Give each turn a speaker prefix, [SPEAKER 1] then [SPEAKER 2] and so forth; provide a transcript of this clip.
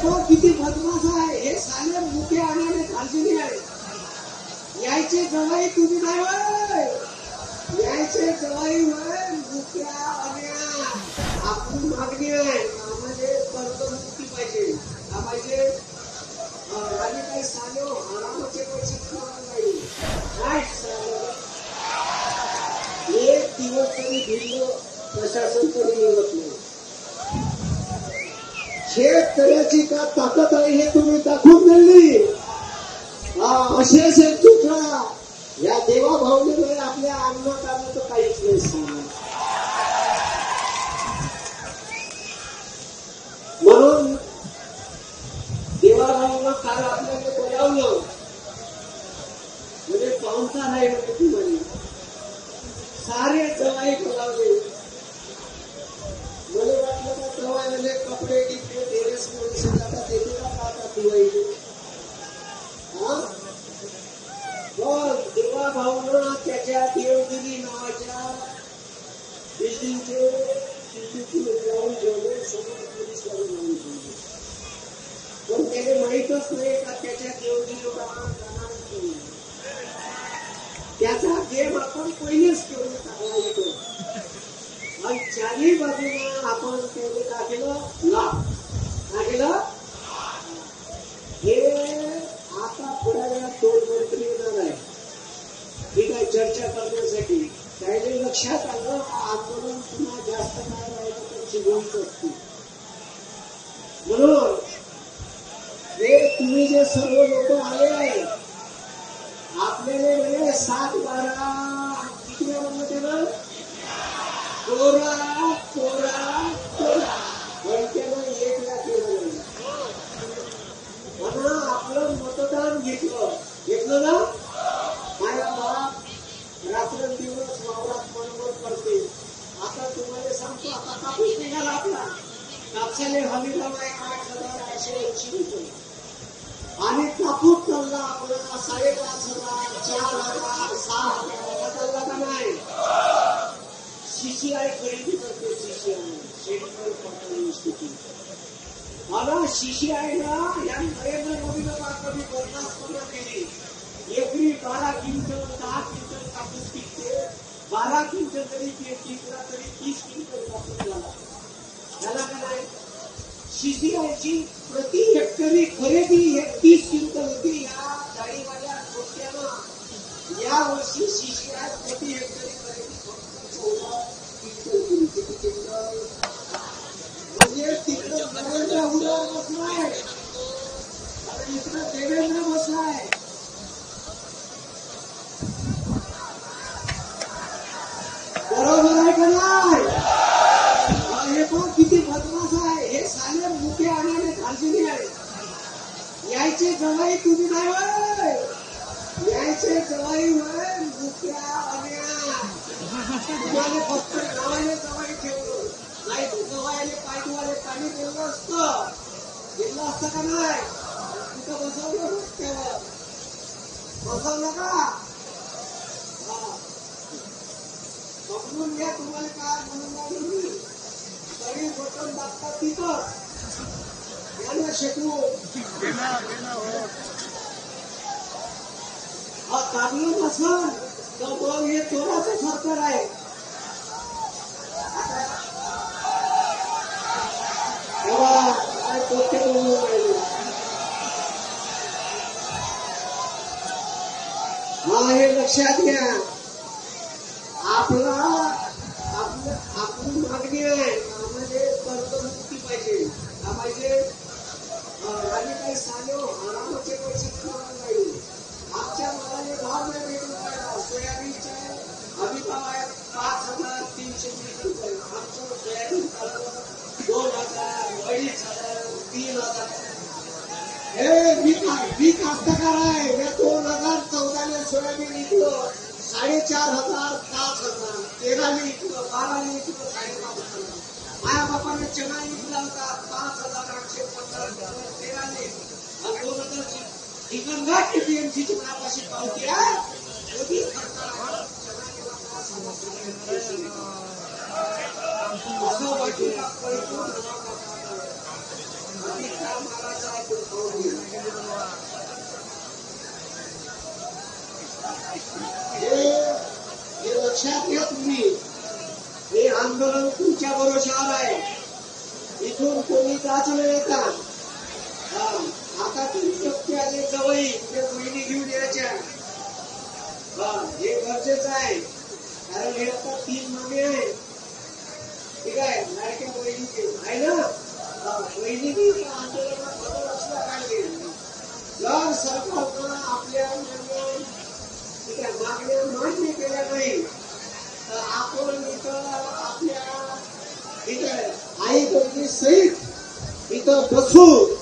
[SPEAKER 1] पण किती बदमाश आहे हे साले मुके आणाने खालची आहे. यायचे जवाई तुम्ही नाही वय, यायचे जवाई वय मुक्या आण्या. आपली मागणी आहे आम्हाला कर्जमुक्ती पाहिजे. का पाहिजे? आणि काही साले हरामाचे पैसे खाणार नाही. काय एक दिवस तरी भिल्ल प्रशासन तरी मिळत नाही. शेतकऱ्याची का ताकद आहे हे तुम्ही दाखवून दिली. असे तुकडा या देवा भाऊने आपल्या अन्नदानाचं काहीच नाही सांगा. म्हणून देवा भाऊनं काल आपल्याला बोलावलं म्हणजे पाहुणचार आहे म्हणजे तुम्हाला सारे जवाई बोलावले. मला वाटलं का जवाईने कपडे गिफ्ट ड्रेस म्हणून जातात देते का आता दिवाळी. देवा भाऊनं त्याच्या देवगिरी नावाच्या बिल्डिंगचे लावून ठेवले. समोर पोलीस लावून ठेवले. पण त्याने माहीतच नाही का त्याच्या देवगिरीवर जाणार. त्याचा गेम आपण पहिलेच केवढं चांगला येतो. आणि चारही बाजूला आपण त्याने काय केलं ला काय केलं. हे आता थोड्या वेळात दोन मंत्री येणार आहे ठीक आहे चर्चा करण्यासाठी. त्याने लक्षात आलं आंदोलन पुन्हा जास्त काय राहिलं त्यांची गोष्ट असते. म्हणून हे तुम्ही जे सर्व लोक आले आहे आपल्याला म्हणजे 7-12 किती म्हणलं त्यानं कोरा कोरा कोरा त्यानं 1 लाख येणार. म्हणून आपलं मतदान घेतलं ना. माझा बाप रात्रंदिवस वावरात मनोबल करते. आता तुम्हाला सांगतो आता कापूस निघाला आपला. कापसाले हमी भाव आहे 8,880 रुपये आणि कापूस चालला आपल्याला 5,500 4,000 6,000 चालला का नाही. CCI खरेदी करते. CCI central cotton institute. मला CCI ना या नरेंद्र मोदीनं कमी बर्दाश्त केली. एकरी 12 क्विंटल 10 क्विंटल कापूस पिकते. 12 क्विंटल तरी पिकला तरी 30 क्विंटल कापूस झाला. झाला का नाही. CCIची प्रति हेक्टरी खरेदी 30 क्विंटल होती. या गाडीवाल्या कोट्यानं या वर्षी CCI प्रति हेक्टरी खरेदी फक्त 14 क्विंटल केली. किती क्विंटल म्हणजे तिकडं नरेंद्र उद्यावर बसलाय आणि इकडं देवेंद्र बसलाय. बरोबर आहे का नाही. हे पण किती बदमाश आहे हे साले मुके आणाने खालची आहे. यायचे जवाई तुम्ही नाही वय, यायचे जवाई वय मुक्या आण्या. तुम्हाला फक्त गावाने जवाई ठेवलं नाही. जवायले पायवाले पाणी ठेवलं असतं घेतलं असतं का नाही. तिथं बसवलं रस्त्यावर बसवलं का. समजून घ्या तुम्हाला काय म्हणून राहिलो मी. तरी बटन दाबतात तिथं याला शेकू काढलं नसल तर हे चोराचं सरकार आहे. काय पोटे बोलून राहिले. हे लक्षात घ्या. आपली मागणी आहे आम्हाला कर्जमुक्ती पाहिजे. का पाहिजे? आणि काही साले हरामाचे पैसे खाणार नाही. आमच्या मालाने भाव नाही भेटून राहिला. सोयाबीनचे हमी भाव आहे 5,320 रुपये. आमचं सोयाबीन चाललं 2,000 2,500 3,000. हे मी कास्तकार आहे. मी 2014 सोयाबीन विकलं 4,500 5,000 13 इकलं 12 इकलं 5,500. माझ्या बापाने चना विकला होता 5,850 13 आणि 2000 हिंगणघाट KPMCची मनापाशी पावती आहे. मोदी सरकार चना गेला 5,000 असं वाटून तिखा मालाचा आपण खाऊन घेऊ. हे लक्षात घ्या तुम्ही. हे आंदोलन तुमच्या भरोशावर आहे. इथून कोणी जाचलं येतात. आता तुम्ही आले जवळ तुझ्या बहिणी घेऊन यायच्या. हे गरजेचं आहे. कारण हे आता 3 मागे आहे. ठीक आहे. लाडक्या बहिणीचे आहे ना. बहिणींनी आंदोलनात बदल असला पाहिजे. जर सरकारनं आपल्या ठीक आहे मागण्या मान्य केल्या नाही तर आपण इथं आपल्या ठीक आहे आई बहिणी सहित इथं बसू.